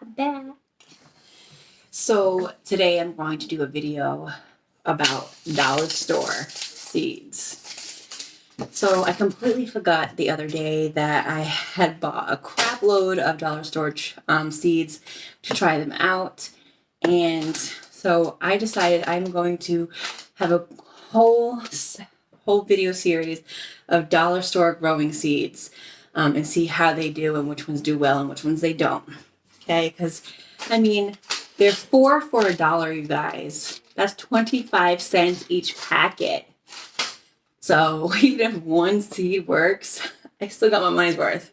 back. So today I'm going to do a video about dollar store seeds. So I completely forgot the other day that I had bought a crap load of dollar store seeds to try them out. And so I decided I'm going to have a whole video series of dollar store growing seeds and see how they do and which ones do well and which ones they don't. Okay, because I mean, they're 4 for $1, you guys. That's 25 cents each packet. So even if one seed works, I still got my money's worth.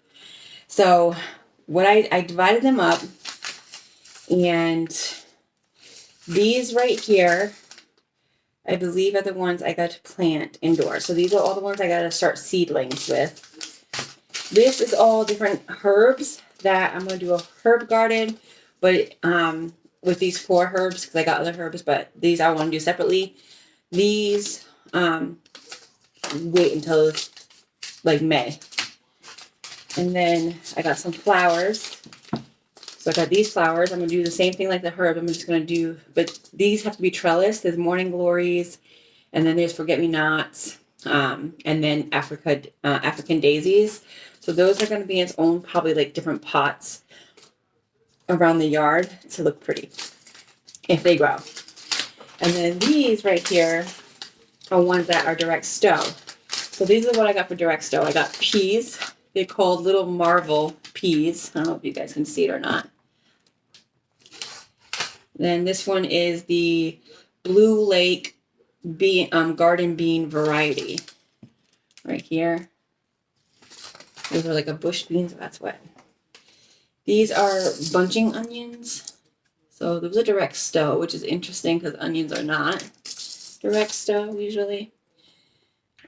So what I divided them up, and these right here, I believe are the ones I got to plant indoors. So these are all the ones I got to start seedlings with. This is all different herbs that I'm going to do a herb garden, but with these 4 herbs, because I got other herbs, but these I want to do separately. These wait until like May. And then I got some flowers. So I got these flowers. I'm going to do the same thing like the herb. I'm just going to do, but these have to be trellis. There's morning glories, and then there's forget-me-nots, and then African daisies. So those are going to be its own, probably like different pots around the yard to look pretty if they grow. And then these right here are ones that are direct stow. So these are what I got for direct stow. I got peas. They're called Little Marvel peas. I don't know if you guys can see it or not. Then this one is the Blue Lake garden bean variety. Right here. Those are like a bush beans. That's what. These are bunching onions. So those are direct stow, which is interesting because onions are not direct stow usually.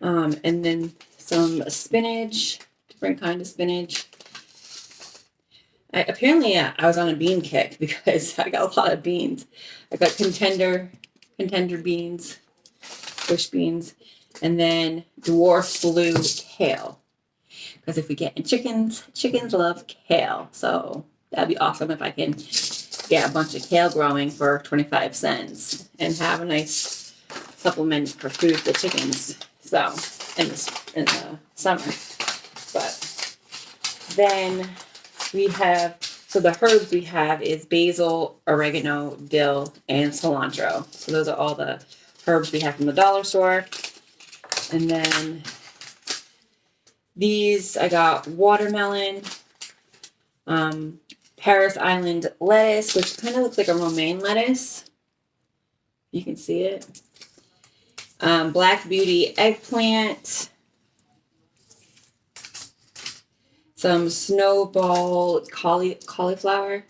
And then some spinach, different kind of spinach. Apparently I was on a bean kick because I got a lot of beans. I got contender beans, bush beans, and then dwarf blue kale. Because if we get in chickens love kale. So that'd be awesome if I can get a bunch of kale growing for 25 cents and have a nice supplement for food for chickens. So in the summer. But then we have, so the herbs we have is basil, oregano, dill, and cilantro. So those are all the herbs we have from the dollar store. And then these, I got watermelon, Paris Island lettuce, which kind of looks like a romaine lettuce. You can see it. Black Beauty eggplant. Some snowball cauliflower.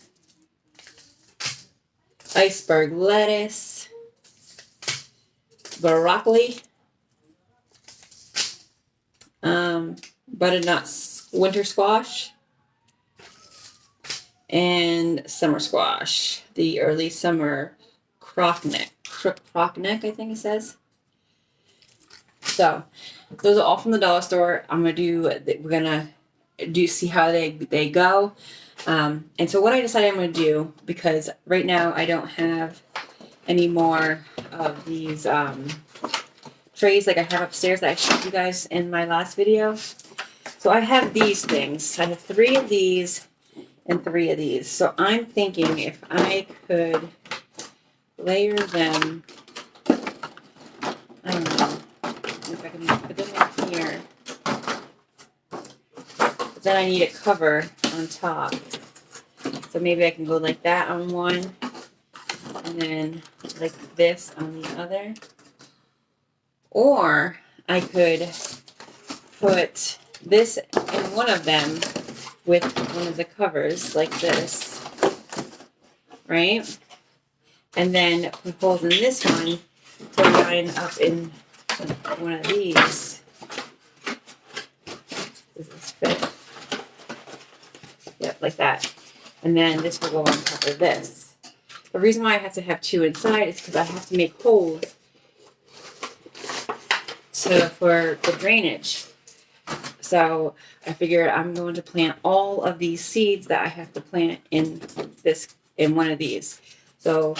Iceberg lettuce. Broccoli. Butternut winter squash. And summer squash. The early summer crockneck, I think it says. So those are all from the dollar store. We're gonna see how they go. And so what I decided I'm gonna do, because right now I don't have any more of these trays like I have upstairs that I showed you guys in my last video. So I have these things. I have 3 of these and 3 of these. So I'm thinking if I could layer them, I don't know if I can put them in here. But then I need a cover on top. So maybe I can go like that on one, and then like this on the other. Or I could put this in one of them with one of the covers like this, right? And then put holes in this one, put mine up in one of these. Does this fit? Yep, like that. And then this will go on top of this. The reason why I have to have 2 inside is because I have to make holes for the drainage. So I figured I'm going to plant all of these seeds that I have to plant in one of these. So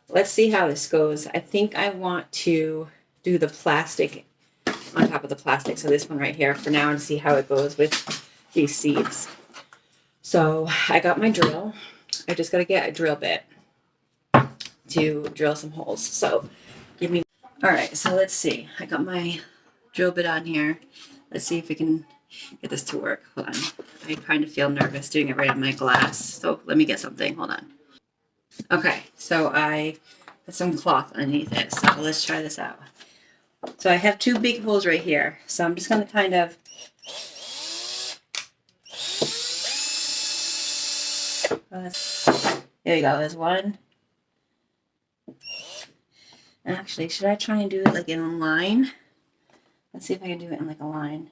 let's see how this goes. I think I want to do the plastic on top of the plastic. So this one right here for now, and see how it goes with these seeds. So I got my drill. I just got to get a drill bit to drill some holes. So give me, all right, so let's see. I got my drill bit on here. Let's see if we can get this to work. Hold on. I kind of feel nervous doing it right on my glass. So let me get something. Hold on. Okay, so I put some cloth underneath it. So let's try this out. So I have two big holes right here. So I'm just going to kind of there you go. There's one. Actually, should I try and do it like in a line? Let's see if I can do it in like a line.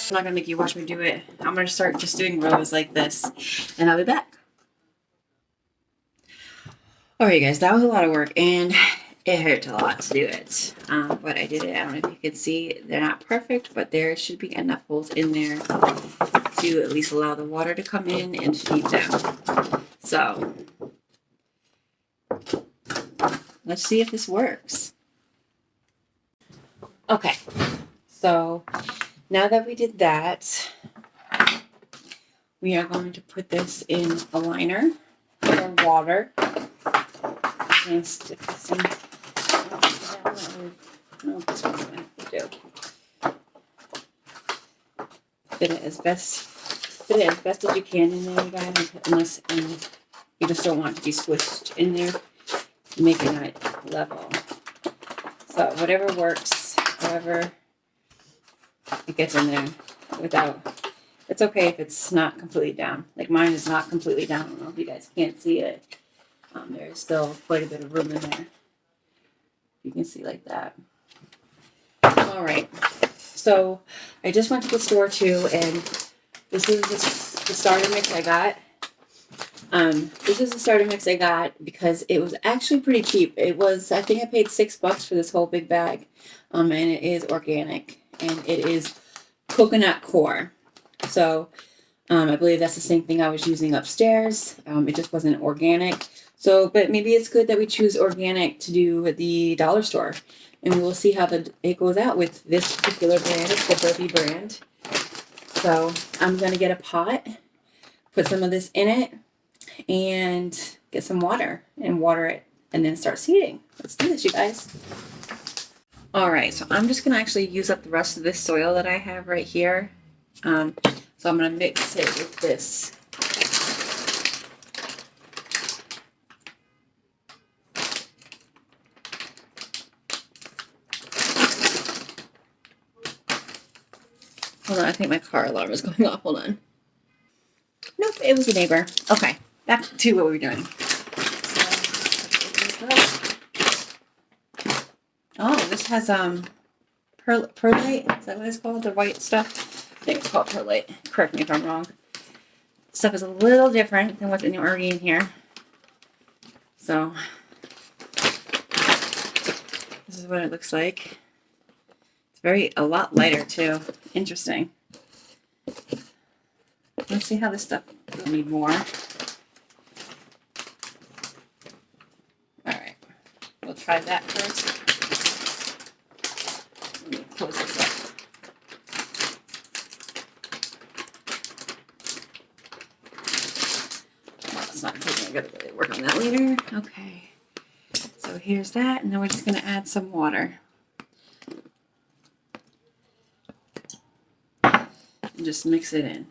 I'm not gonna make you watch me do it. I'm gonna start just doing rows like this, and I'll be back. All right, guys, that was a lot of work, and it hurt a lot to do it. But I did it. I don't know if you can see. They're not perfect, but there should be enough holes in there to at least allow the water to come in and feed them. So let's see if this works. Okay, so now that we did that, we are going to put this in a liner for water. And stick this in. No, this one's going to do. Fit it as best as you can in there, you guys, unless you just don't want it to be squished in there, making it level. So whatever works, however it gets in there without, it's okay if it's not completely down. Like mine is not completely down. I don't know if you guys can't see it. There's still quite a bit of room in there. You can see like that. All right. So I just went to the store too, and this is the starter mix I got. This is the starter mix I got because it was actually pretty cheap. It was, I think I paid $6 for this whole big bag. And it is organic, and it is coconut core. So I believe that's the same thing I was using upstairs. It just wasn't organic. So, but maybe it's good that we choose organic to do at the dollar store, and we will see how it goes out with this particular brand. It's the Burpee brand. So I'm going to get a pot, put some of this in it, and get some water and water it, and then start seeding. Let's do this, you guys. All right, so I'm just going to actually use up the rest of this soil that I have right here. So I'm going to mix it with this. Hold on, I think my car alarm is going off. Hold on. Nope, it was a neighbor. Okay, back to what we were doing. Oh, this has perlite. Is that what it's called? The white stuff? I think it's called perlite. Correct me if I'm wrong. Stuff is a little different than what's already in here. So this is what it looks like. It's a lot lighter too. Interesting. Let's see how this stuff will need more. All right, we'll try that first. Let me close this up. Well, it's not taking. I gotta really work on that later. Okay. So here's that, and then we're just gonna add some water. And just mix it in.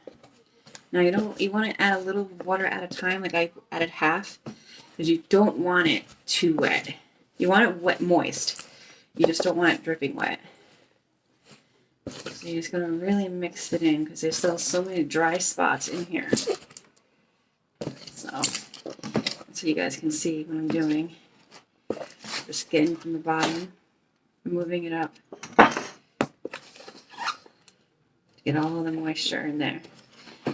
Now you want to add a little water at a time, like I added half, because you don't want it too wet. You want it wet, moist. You just don't want it dripping wet. So you're just gonna really mix it in because there's still so many dry spots in here. So you guys can see what I'm doing. Just getting from the bottom, moving it up. Get all the moisture in there.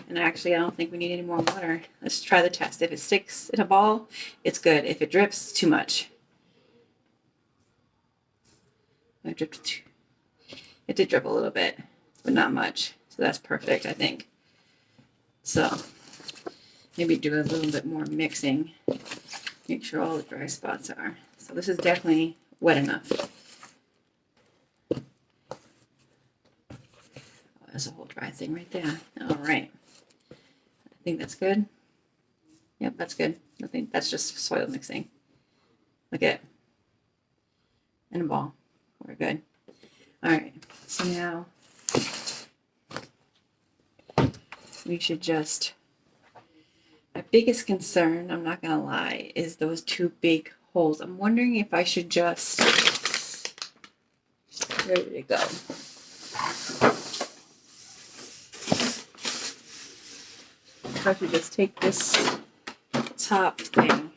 And actually, I don't think we need any more water. Let's try the test. If it sticks in a ball, it's good. If it drips, too much. I dripped too. It did drip a little bit, but not much. So that's perfect, I think. So maybe do a little bit more mixing. Make sure all the dry spots are. So this is definitely wet enough. Oh, there's a whole dry thing right there. All right. I think that's good. Yep, that's good. Nothing. That's just soil mixing. Look at it. And a ball. We're good. All right. So now we should just. My biggest concern, I'm not gonna lie, is those two big holes. I'm wondering if I should just. Where did it go? If I should just take this top thing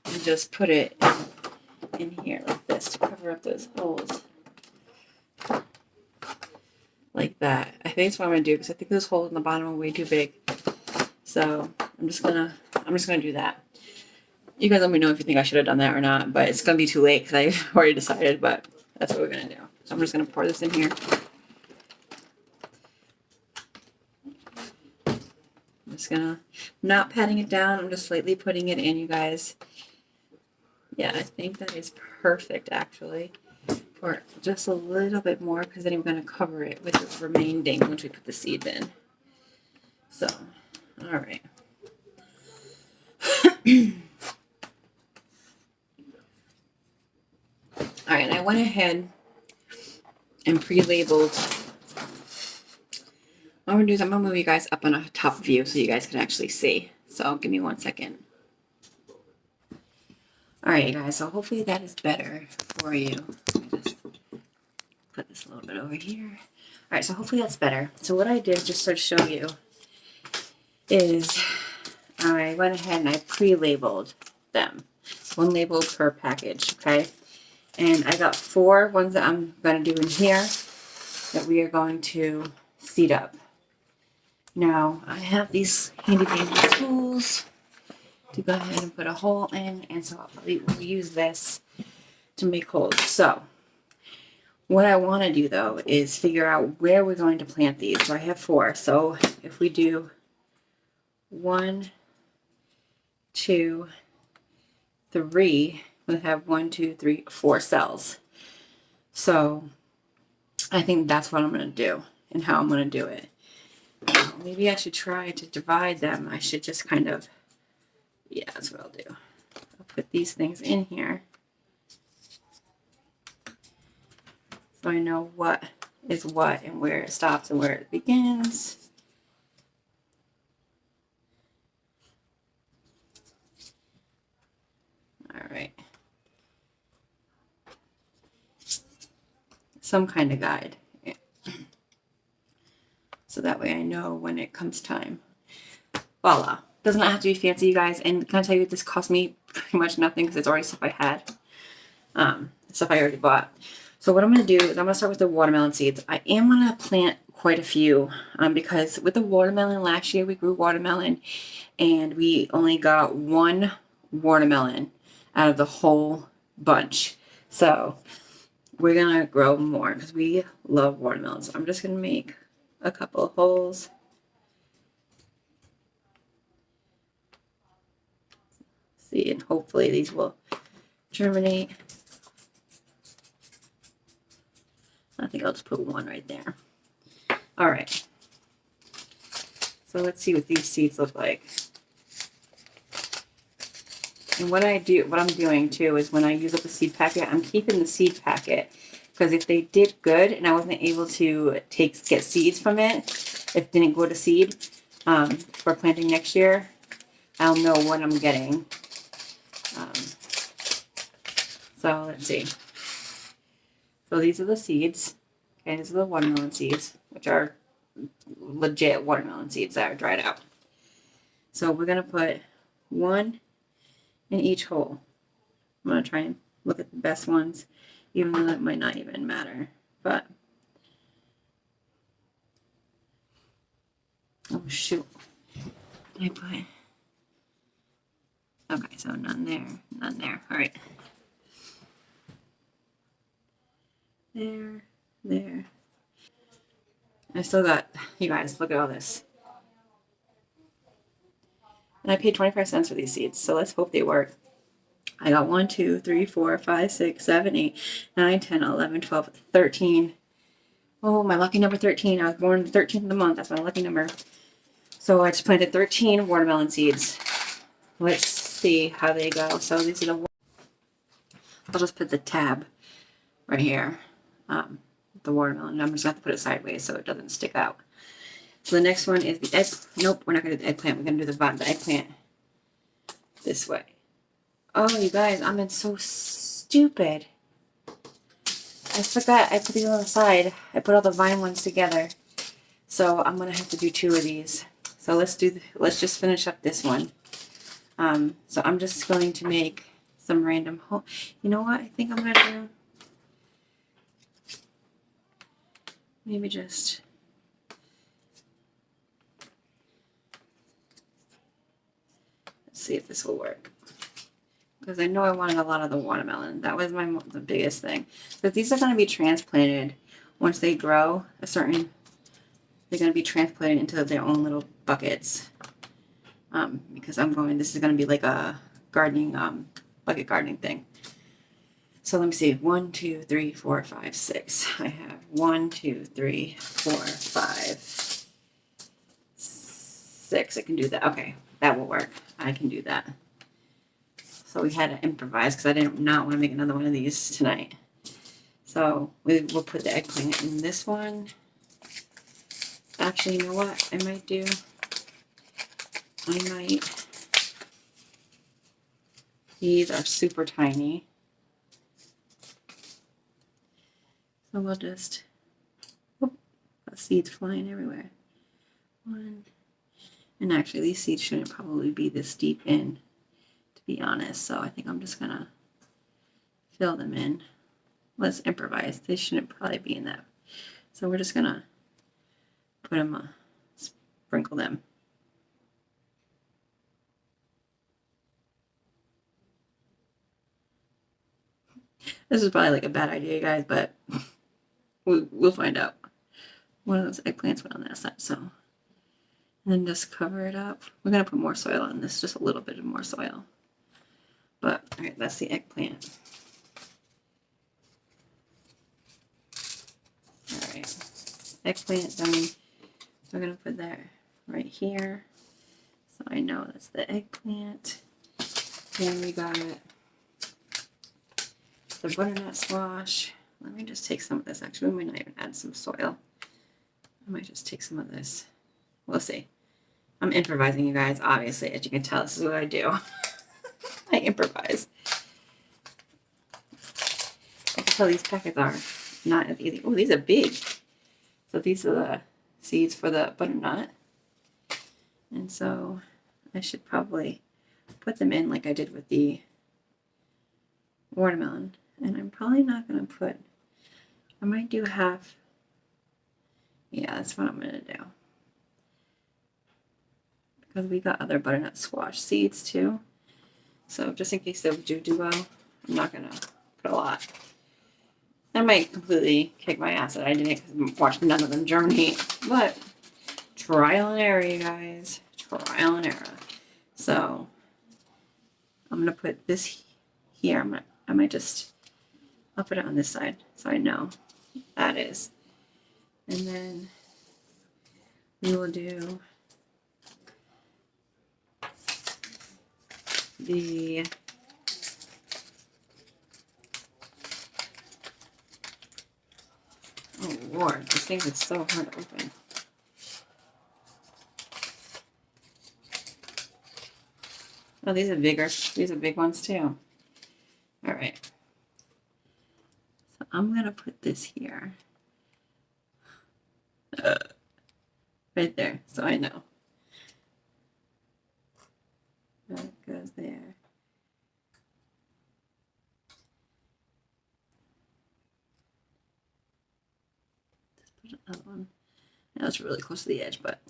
and just put it in here like this to cover up those holes. Like that. I think that's what I'm gonna do because I think those holes in the bottom are way too big. So I'm just gonna do that. You guys let me know if you think I should have done that or not, but it's gonna be too late because I've already decided, but that's what we're gonna do. So I'm just gonna pour this in here. I'm just gonna, not patting it down, I'm just slightly putting it in, you guys. Yeah, I think that is perfect actually. Or just a little bit more because then we're going to cover it with the remaining once we put the seeds in. So, all right. All right, and I went ahead and pre-labeled. What I'm going to do is I'm going to move you guys up on a top view so you guys can actually see. So give me 1 second. All right, you guys, so hopefully that is better for you. Put this a little bit over here. All right, so hopefully that's better. So what I did, just to show you, is I went ahead and I pre-labeled them. 1 label per package, okay? And I got 4 ones that I'm going to do in here that we are going to seed up. Now, I have these handy dandy tools to go ahead and put a hole in, and so we'll use this to make holes. So, what I want to do though is figure out where we're going to plant these. So I have 4. So if we do 1, 2, 3, we'll have 1, 2, 3, 4 cells. So I think that's what I'm going to do and how I'm going to do it. Maybe I should try to divide them. I should just kind of, yeah, that's what I'll do. I'll put these things in here so I know what is what and where it stops and where it begins. All right. Some kind of guide. Yeah. So that way I know when it comes time. Voila. Does not have to be fancy, you guys. And can I tell you, this cost me pretty much nothing because it's already stuff I had. Stuff I already bought. So what I'm going to do is I'm going to start with the watermelon seeds. I am going to plant quite a few because with the watermelon last year, we grew watermelon and we only got 1 watermelon out of the whole bunch. So we're going to grow more because we love watermelons. So I'm just going to make a couple of holes. See, and hopefully these will germinate. I think I'll just put 1 right there. All right. So let's see what these seeds look like. And what I'm doing too is when I use up the seed packet, I'm keeping the seed packet because if they did good and I wasn't able to get seeds from it, if it didn't go to seed for planting next year, I'll know what I'm getting. So let's see. So these are the seeds. Okay, these are the watermelon seeds, which are legit watermelon seeds that are dried out. So we're going to put 1 in each hole. I'm going to try and look at the best ones, even though that might not even matter. But, oh shoot. I put, okay, so none there, none there. All right. there, there. I still got, you guys, look at all this. And I paid 25 cents for these seeds, so let's hope they work. I got 1, 2, 3, 4, 5, 6, 7, 8, 9, 10, 11, 12, 13. Oh, my lucky number 13. I was born the 13th of the month. That's my lucky number. So I just planted 13 watermelon seeds. Let's see how they go. So these are the, I'll just put the tab right here. The watermelon. I'm just going to have to put it sideways so it doesn't stick out. So the next one is the egg. Nope, we're not going to do the eggplant. We're going to do the eggplant this way. Oh, you guys, I'm so stupid. I forgot I put these on the side. I put all the vine ones together. So I'm going to have to do 2 of these. So let's just finish up this one. So I'm just going to make some random you know what I think I'm going to do? Maybe just let's see if this will work. Because I know I wanted a lot of the watermelon. That was the biggest thing. But these are going to be transplanted once they grow a certain. They're going to be transplanted into their own little buckets. Because this is going to be like a gardening, bucket gardening thing. So let me see. 1, 2, 3, 4, 5, 6. I have 1, 2, 3, 4, 5, 6. I can do that. Okay, that will work. I can do that. So we had to improvise because I did not want to make another one of these tonight. So we'll put the eggplant in this one. Actually, you know what I might do? These are super tiny. So we'll just, got seeds flying everywhere. 1. And actually these seeds shouldn't probably be this deep in, to be honest. So I think I'm just gonna fill them in. Let's improvise. They shouldn't probably be in that. So we're just gonna put them, sprinkle them. This is probably like a bad idea, guys, but we'll find out. One of those eggplants went on that side, so. And then just cover it up. We're gonna put more soil on this, just a little bit of more soil. But, all right, that's the eggplant. All right, eggplant done. We're gonna put that right here. So I know that's the eggplant. Then we got the butternut squash. Let me just take some of this. Actually, we might not even add some soil. I might just take some of this. We'll see. I'm improvising, you guys. Obviously, as you can tell, this is what I do. I improvise. I can tell these packets are not as easy. Oh, these are big. So these are the seeds for the butternut. And so I should probably put them in like I did with the watermelon. And I'm probably not going to put, I might do half. Yeah, that's what I'm going to do. Because we got other butternut squash seeds too. So just in case they do well, I'm not going to put a lot. I might completely kick my ass that I didn't watch none of them germinate. But trial and error, you guys. Trial and error. So I'm going to put this here. I might just, I'll put it on this side so I know that is. And then we will do the oh Lord, this thing is so hard to open. Oh, these are bigger. These are big ones too. All right. So I'm gonna put this here. Right there, so I know. That goes there. Just put another one. Now it's really close to the edge, but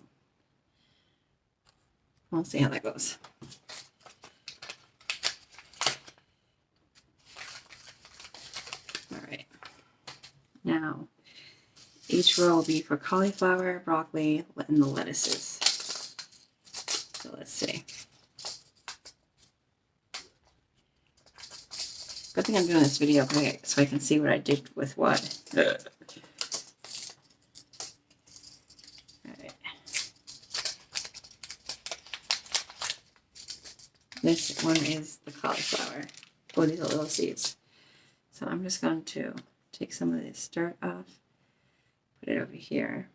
we'll see how that goes. All right. Now, each row will be for cauliflower, broccoli, and the lettuces. So let's see. Good thing I'm doing this video quick so I can see what I did with what. Alright. This one is the cauliflower. Oh, these are little seeds. So I'm just going to take some of this dirt off, put it over here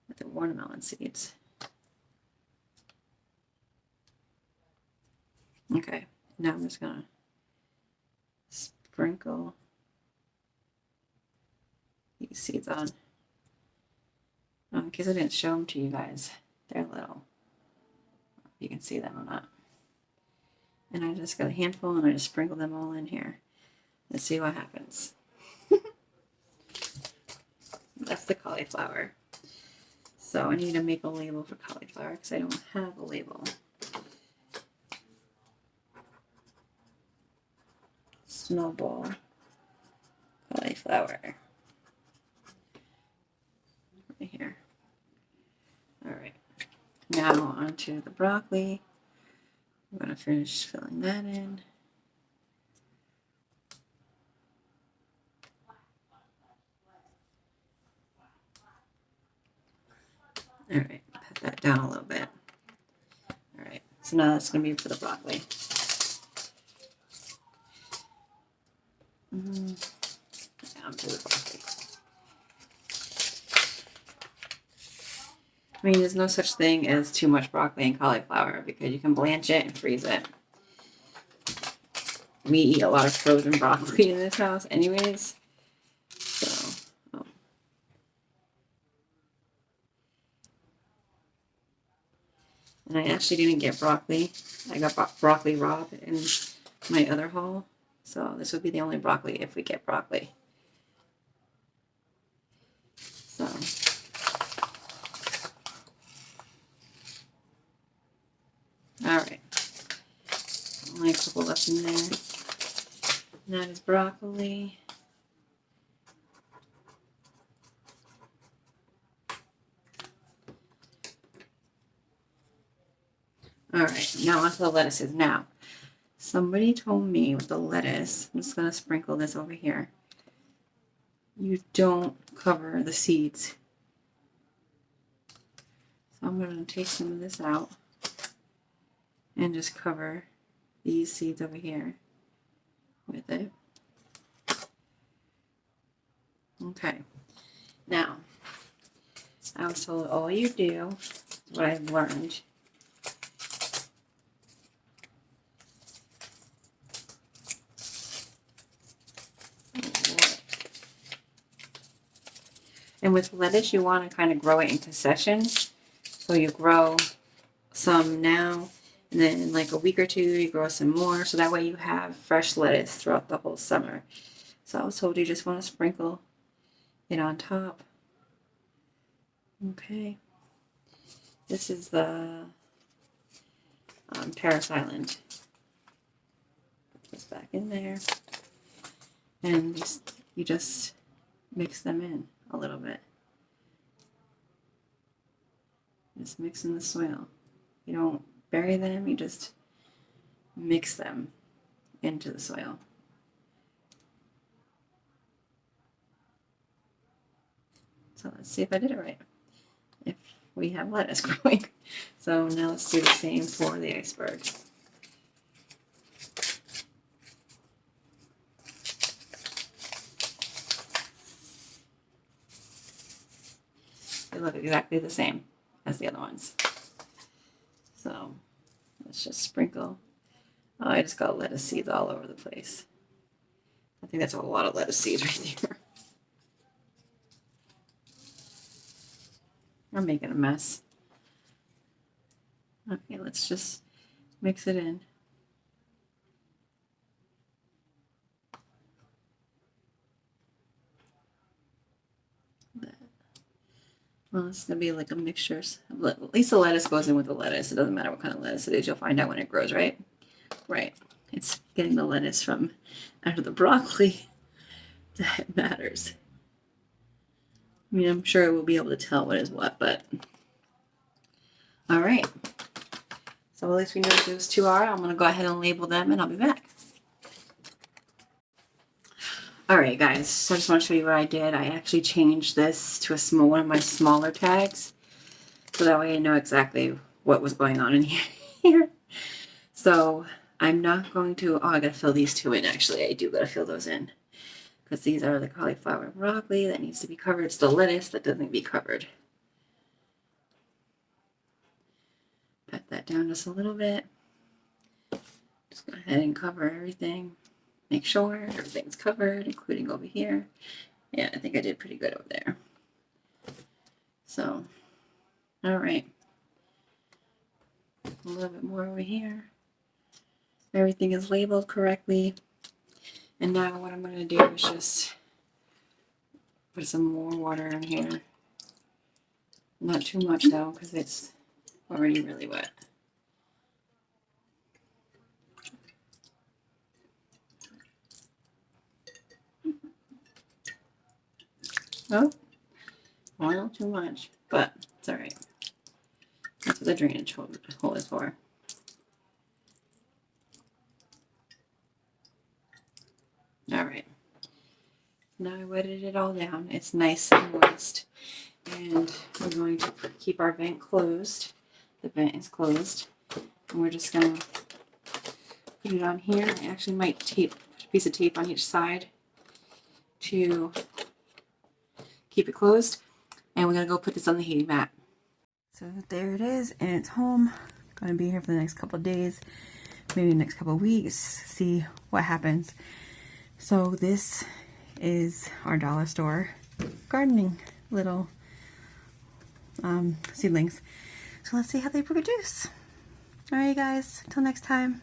with the watermelon seeds. Okay, now I'm just gonna sprinkle these seeds on. In case I didn't show them to you guys, they're little. You can see them or not. And I just got a handful and I just sprinkle them all in here. Let's see what happens. That's the cauliflower. So I need to make a label for cauliflower because I don't have a label. Snowball cauliflower. Right here. Alright. Now onto the broccoli. I'm going to finish filling that in. Alright, pat that down a little bit. Alright, so now that's going to be for the broccoli. Down to the broccoli. I mean, there's no such thing as too much broccoli and cauliflower because you can blanch it and freeze it. We eat a lot of frozen broccoli in this house anyways. So, And I actually didn't get broccoli. I got broccoli raw in my other haul. So this would be the only broccoli if we get broccoli. So. Alright. Only a couple left in there. And that is broccoli. Alright, now onto the lettuces. Now, somebody told me with the lettuce, I'm just going to sprinkle this over here. You don't cover the seeds. So I'm going to take some of this out and just cover these seeds over here with it. Okay. Now, I was told all you do, what I've learned, and with lettuce, you want to kind of grow it in succession. So you grow some now, and then in like a week or two, you grow some more. So that way you have fresh lettuce throughout the whole summer. So I was told you just want to sprinkle it on top. Okay. This is the Paris Island. Put this back in there. And you just mix them in a little bit. Just mix in the soil. You don't bury them, you just mix them into the soil. So let's see if I did it right. If we have lettuce growing. So now let's do the same for the iceberg. They look exactly the same as the other ones. So let's just sprinkle. Oh, I just got lettuce seeds all over the place. I think that's a lot of lettuce seeds right there. I'm making a mess. Okay, let's just mix it in. Well, it's going to be like a mixture. At least the lettuce goes in with the lettuce. It doesn't matter what kind of lettuce it is. You'll find out when it grows, right? Right. It's getting the lettuce from out of the broccoli. that matters. I mean, I'm sure we'll be able to tell what is what, but all right. So at least we know what those two are. I'm going to go ahead and label them and I'll be back. All right, guys, so I just want to show you what I did. I actually changed this to one of my smaller tags, so that way I know exactly what was going on in here. So I'm not going to, oh, I gotta fill these two in, actually. I do gotta fill those in, because these are the cauliflower and broccoli that needs to be covered. It's the lettuce that doesn't need to be covered. Pat that down just a little bit. Just go ahead and cover everything. Make sure everything's covered, including over here. Yeah, I think I did pretty good over there. So, all right. A little bit more over here. Everything is labeled correctly. And now what I'm going to do is just put some more water in here. Not too much though, because it's already really wet. Oh, a little too much, but it's all right. That's what the drainage hole is for. All right. Now I wetted it all down. It's nice and moist. And we're going to keep our vent closed. The vent is closed. And we're just going to put it on here. I actually might tape a piece of tape on each side to keep it closed. And we're going to go put this on the heating mat. So there it is, and it's home. Going to be here for the next couple of days, maybe the next couple of weeks, see what happens. So this is our dollar store gardening little seedlings. So let's see how they produce. All right, guys, until next time.